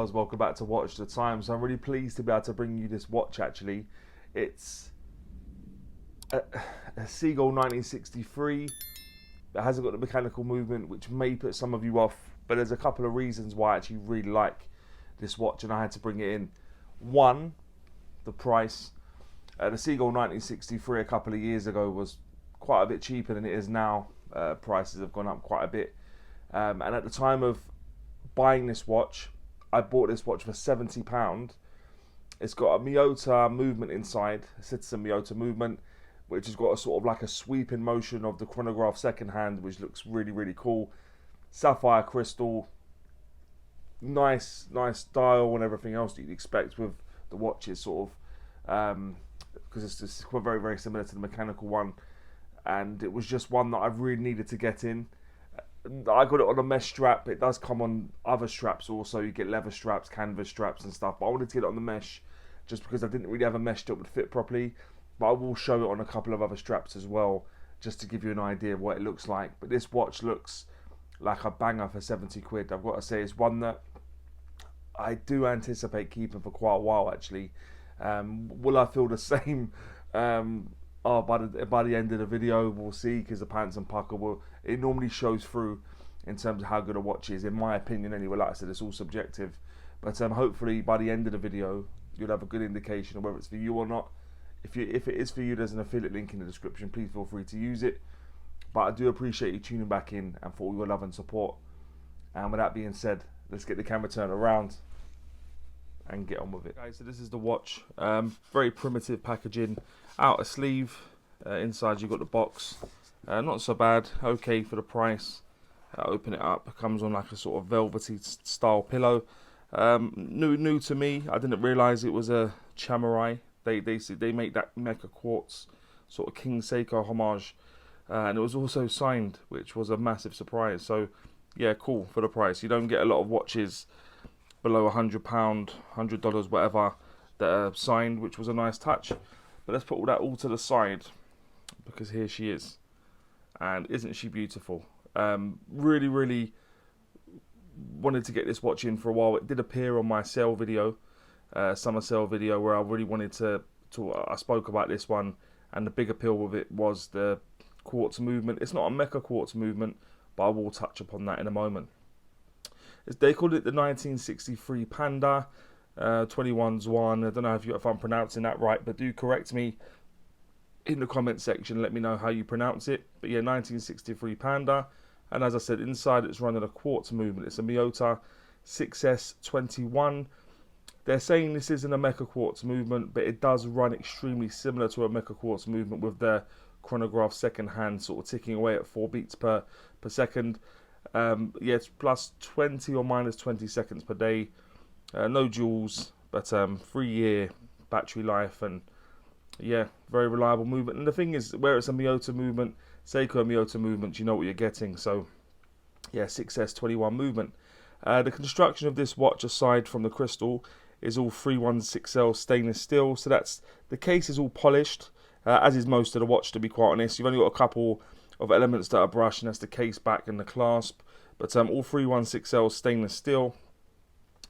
guys, welcome back to Watch the Time. So I'm really pleased to be able to bring you this watch actually. It's a Seagull 1963. It hasn't got the mechanical movement, which may put some of you off, but there's a couple of reasons why I actually really like this watch and I had to bring it in. One, the price. The Seagull 1963 a couple of years ago was quite a bit cheaper than it is now. Prices have gone up quite a bit. And at the time of buying this watch, I bought this watch for £70. It's got a Miyota movement inside, a Citizen Miyota movement, which has got a sort of like a sweeping motion of the chronograph second hand, which looks really, really cool. Sapphire crystal, nice dial and everything else that you'd expect with the watches, sort of, because it's just very, very similar to the mechanical one. And it was just one that I really needed to get in. I got it on a mesh strap. It does come on other straps also. You get leather straps, canvas straps and stuff. But I wanted to get it on the mesh just because I didn't really have a mesh that would fit properly. But I will show it on a couple of other straps as well, just to give you an idea of what it looks like. But this watch looks like a banger for 70 quid. I've got to say, it's one that I do anticipate keeping for quite a while actually. Will I feel the same by the end of the video? We'll see, because the Pants and Pukka it normally shows through in terms of how good a watch is, in my opinion anyway. Like I said, it's all subjective, but hopefully by the end of the video you'll have a good indication of whether it's for you or not. If it is for you, there's an affiliate link in the description. Please feel free to use it. But I do appreciate you tuning back in and for all your love and support. And with that being said, let's get the camera turned around and get on with it. Okay, so this is the watch. Very primitive packaging. Outer sleeve. Inside you've got the box. Not so bad. Okay for the price. Open it up. It comes on like a sort of velvety style pillow. New to me. I didn't realise it was a Chameri. They make that mecha quartz sort of King Seiko homage, and it was also signed, which was a massive surprise. So yeah, cool for the price. You don't get a lot of watches below £100, $100, whatever, that are signed, which was a nice touch. But let's put all that to the side, because here she is, and isn't she beautiful? Really wanted to get this watch in for a while. It did appear on my sale video, summer sale video, where I really wanted to I spoke about this one, and the big appeal with it was the quartz movement. It's not a mecha quartz movement, but I will touch upon that in a moment. They called it the 1963 Panda, 21 Zuan. I don't know if I'm pronouncing that right, but do correct me in the comment section. Let me know how you pronounce it. But yeah, 1963 Panda. And as I said, inside it's running a quartz movement. It's a Miyota 6S21. They're saying this isn't a mecha quartz movement, but it does run extremely similar to a mecha quartz movement, with the chronograph second hand sort of ticking away at 4 beats per second. Yeah, it's plus 20 or minus 20 seconds per day. No joules, but 3-year battery life, and yeah, very reliable movement. And the thing is, where it's a Miyota movement, Seiko Miyota movement, you know what you're getting. So yeah, 6S21 movement. The construction of this watch, aside from the crystal, is all 316L stainless steel. So that's, the case is all polished, as is most of the watch, to be quite honest. You've only got a couple of elements that are brushed, and that's the case back and the clasp. But all 316L stainless steel.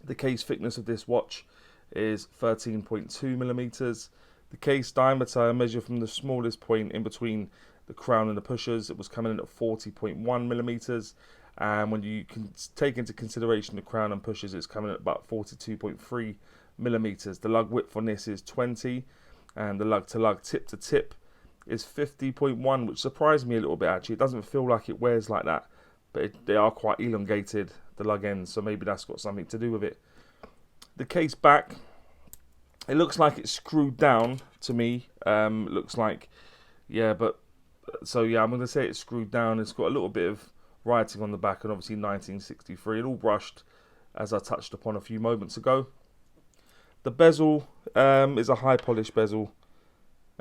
The case thickness of this watch is 13.2 millimeters. The case diameter, measured from the smallest point in between the crown and the pushers, it was coming in at 40.1 millimeters. And when you can take into consideration the crown and pushers, it's coming at about 42.3 millimeters. The lug width on this is 20, and the lug to lug, tip to tip, is 50.1, which surprised me a little bit actually. It doesn't feel like it wears like that, but they are quite elongated, the lug ends, so maybe that's got something to do with it. The case back, it looks like it's screwed down to me. Looks like, yeah, but so yeah, I'm going to say it's screwed down. It's got a little bit of writing on the back, and obviously 1963, and all brushed, as I touched upon a few moments ago. The bezel is a high polished bezel,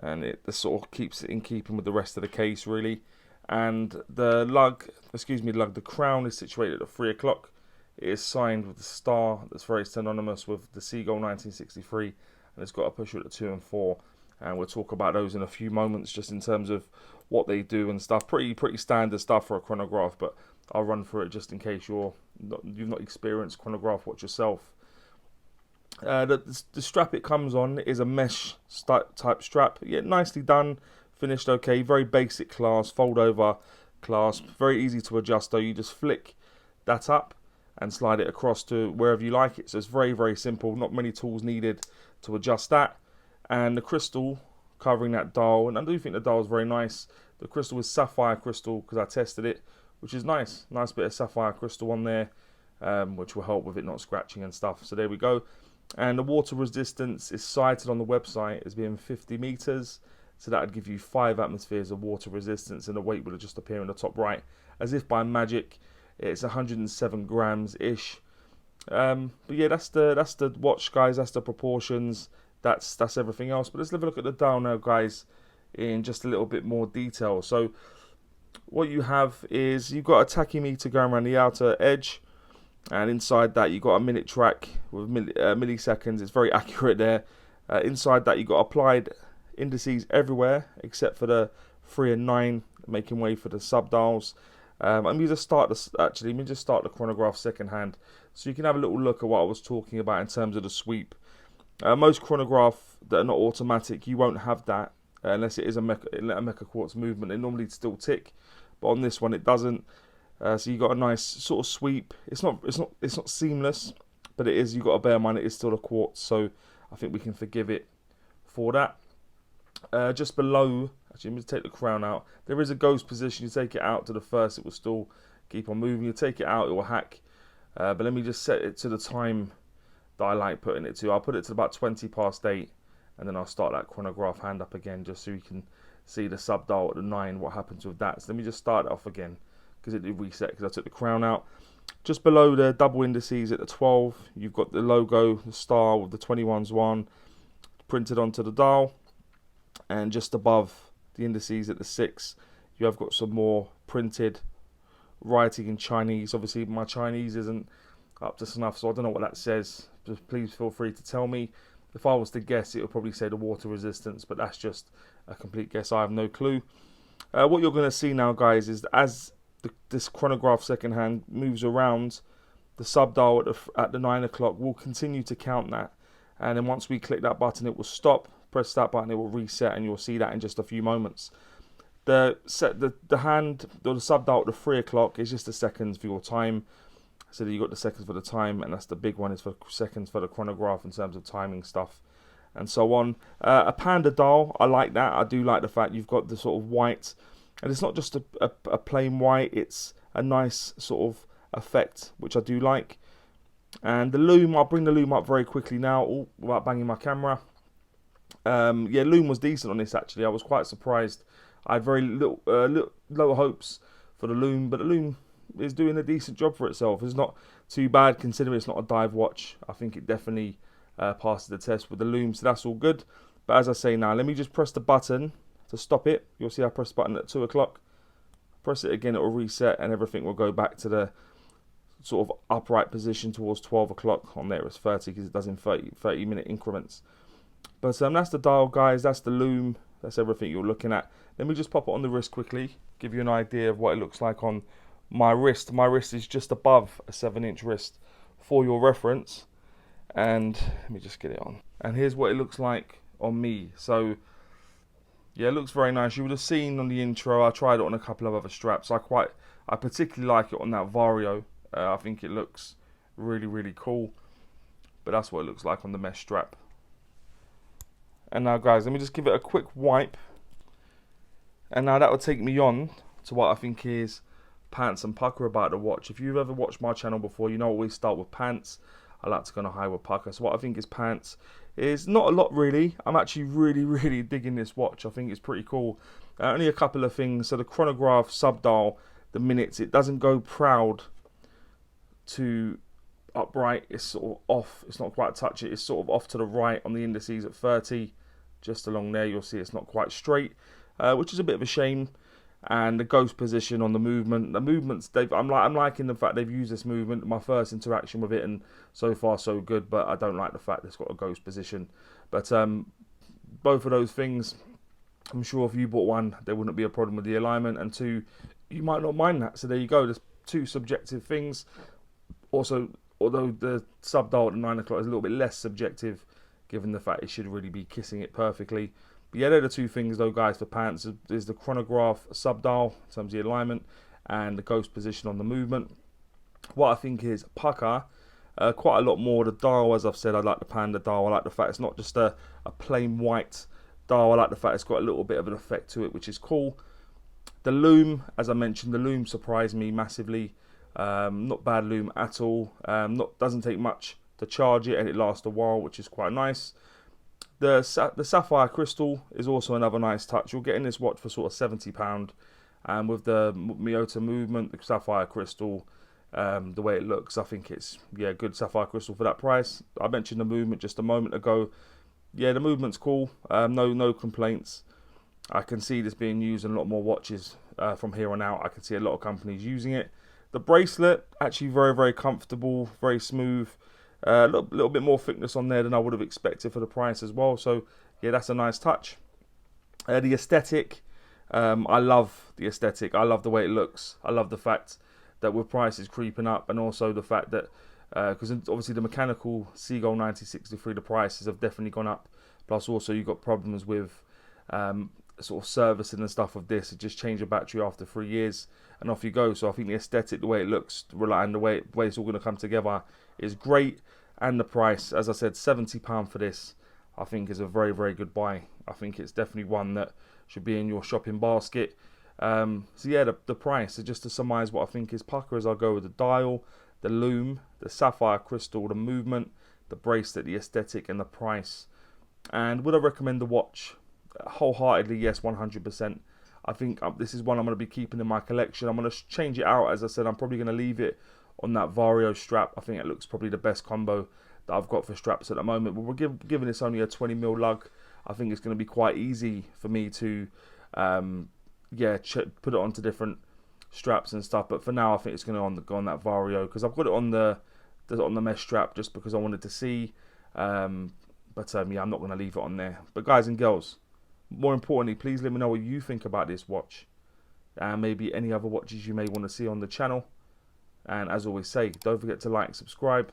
and it sort of keeps it in keeping with the rest of the case really. And the the crown is situated at 3 o'clock. It is signed with the star that's very synonymous with the Seagull 1963, and it's got a pusher at the 2 and 4. And we'll talk about those in a few moments, just in terms of what they do and stuff. Pretty standard stuff for a chronograph, but I'll run through it just in case you've not experienced chronograph watch yourself. The strap it comes on is a mesh type strap. Yeah, nicely done, finished okay. Very basic clasp, fold over clasp. Very easy to adjust though. You just flick that up and slide it across to wherever you like it. So it's very, very simple. Not many tools needed to adjust that. And the crystal covering that dial, and I do think the dial is very nice. The crystal is sapphire crystal because I tested it, which is nice. Nice bit of sapphire crystal on there, which will help with it not scratching and stuff. So there we go. And the water resistance is cited on the website as being 50 meters. So that would give you 5 atmospheres of water resistance, and the weight will just appear in the top right. As if by magic, it's 107 grams ish. But yeah, that's the watch, guys. That's the proportions. That's everything else. But let's have a look at the dial now, guys, in just a little bit more detail. So what you have is you've got a tachymeter going around the outer edge, and inside that you've got a minute track with milliseconds. It's very accurate there. Inside that you've got applied indices everywhere except for the 3 and 9, making way for the sub dials. Let me just start the chronograph second hand, so you can have a little look at what I was talking about in terms of the sweep. Most chronograph that are not automatic, you won't have that unless it is a mecha quartz movement. They normally still tick, but on this one it doesn't. So you got a nice sort of sweep. It's not seamless, but it is. You got to bear in mind it is still a quartz, so I think we can forgive it for that. Just below, actually, let me take the crown out. There is a ghost position. You take it out to the first, it will still keep on moving. You take it out, it will hack. But let me just set it to the time that I like putting it to. I'll put it to about 20 past 8, and then I'll start that chronograph hand up again, just so you can see the sub dial at the 9, what happens with that. So let me just start it off again, because it did reset because I took the crown out. Just below the double indices at the 12, you've got the logo, the star with the 21 Zuan printed onto the dial. And just above the indices at the 6, you have got some more printed writing in Chinese. Obviously, my Chinese isn't up to snuff, so I don't know what that says. Just please feel free to tell me. If I was to guess, it would probably say the water resistance, but that's just a complete guess. I have no clue. What you're going to see now, guys, is that as this chronograph second hand moves around, the sub dial at the 9 o'clock will continue to count that. And then once we click that button, it will stop. Press that button, it will reset, and you'll see that in just a few moments. The hand or the sub dial at the 3 o'clock is just the seconds for your time. So you've got the seconds for the time, and that's the big one, is for seconds for the chronograph in terms of timing stuff and so on. A Panda dial, I like that. I do like the fact you've got the sort of white, and it's not just a plain white, it's a nice sort of effect, which I do like. And the loom, I'll bring the loom up very quickly now, without banging my camera. Yeah, loom was decent on this actually. I was quite surprised. I had very low hopes for the loom, but the loom is doing a decent job for itself. It's not too bad considering it's not a dive watch. I think it definitely passes the test with the loom, so that's all good. But as I say now, let me just press the button to stop it. You'll see I press the button at 2 o'clock. Press it again, it will reset, and everything will go back to the sort of upright position towards 12 o'clock. On there it's 30 because it does in 30 minute increments. But that's the dial, guys. That's the loom. That's everything you're looking at. Let me just pop it on the wrist quickly, give you an idea of what it looks like on my wrist. My wrist is just above a 7-inch wrist for your reference. And let me just get it on. And here's what it looks like on me. So yeah, it looks very nice. You would have seen on the intro, I tried it on a couple of other straps. I particularly like it on that Vario. I think it looks really, really cool. But that's what it looks like on the mesh strap. And now, guys, let me just give it a quick wipe. And now that will take me on to what I think is pants and Pukka about the watch. If you've ever watched my channel before, you know I always start with pants. I like to go on a high with Pukka. So what I think is pants is not a lot really. I'm actually really, really digging this watch. I think it's pretty cool. Only a couple of things. So the chronograph sub dial, the minutes, it doesn't go proud to upright. It's sort of off. It's not quite touch it. It's sort of off to the right on the indices at 30. Just along there, you'll see it's not quite straight, which is a bit of a shame. And the ghost position on the movements, I'm liking the fact they've used this movement. My first interaction with it, and so far so good. But I don't like the fact it's got a ghost position. But both of those things, I'm sure if you bought one, there wouldn't be a problem with the alignment, and 2, you might not mind that. So there you go. There's 2 subjective things. Also although the sub dial at 9 o'clock is a little bit less subjective, given the fact it should really be kissing it perfectly. But yeah, they're the two things though, guys, for pants. Is the chronograph sub dial in terms of the alignment and the ghost position on the movement. What I think is Pukka, quite a lot more. The dial, as I've said, I like the Panda dial. I like the fact it's not just a plain white dial. I like the fact it's got a little bit of an effect to it, which is cool. The loom, as I mentioned, the loom surprised me massively. Not bad loom at all. Doesn't take much to charge it, and it lasts a while, which is quite nice. The Sapphire crystal is also another nice touch. You're getting this watch for sort of £70, and with the Miyota movement, the Sapphire crystal, the way it looks, I think it's good Sapphire crystal for that price. I mentioned the movement just a moment ago. Yeah, the movement's cool. No complaints. I can see this being used in a lot more watches from here on out. I can see a lot of companies using it. The bracelet, actually very, very comfortable, very smooth. A little bit more thickness on there than I would have expected for the price as well. So yeah, that's a nice touch. The aesthetic, I love the aesthetic. I love the way it looks. I love the fact that with prices creeping up, and also the fact that because obviously the mechanical Seagull 9063, the prices have definitely gone up. Plus also you've got problems with sort of servicing and stuff of this. It just change your battery after 3 years and off you go. So I think the aesthetic, the way it looks, and the way it's all going to come together is great. And the price, as I said, £70 for this, I think is a very, very good buy. I think it's definitely one that should be in your shopping basket. So yeah, the price, so just to surmise what I think is Pukka, is I'll go with the dial, the loom, the sapphire crystal, the movement, the bracelet, the aesthetic, and the price. And would I recommend the watch? Wholeheartedly, yes, 100%. I think this is one I'm going to be keeping in my collection. I'm going to change it out. As I said, I'm probably going to leave it on that Vario strap. I think it looks probably the best combo that I've got for straps at the moment. But we're giving this only a 20mm lug. I think it's going to be quite easy for me to put it onto different straps and stuff. But for now, I think it's going to go on that Vario, because I've got it on the mesh strap just because I wanted to see. Yeah, I'm not going to leave it on there. But guys and girls, more importantly, please let me know what you think about this watch, and maybe any other watches you may want to see on the channel. And as always say, don't forget to like, subscribe,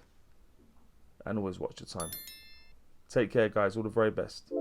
and always watch the time. Take care, guys. All the very best.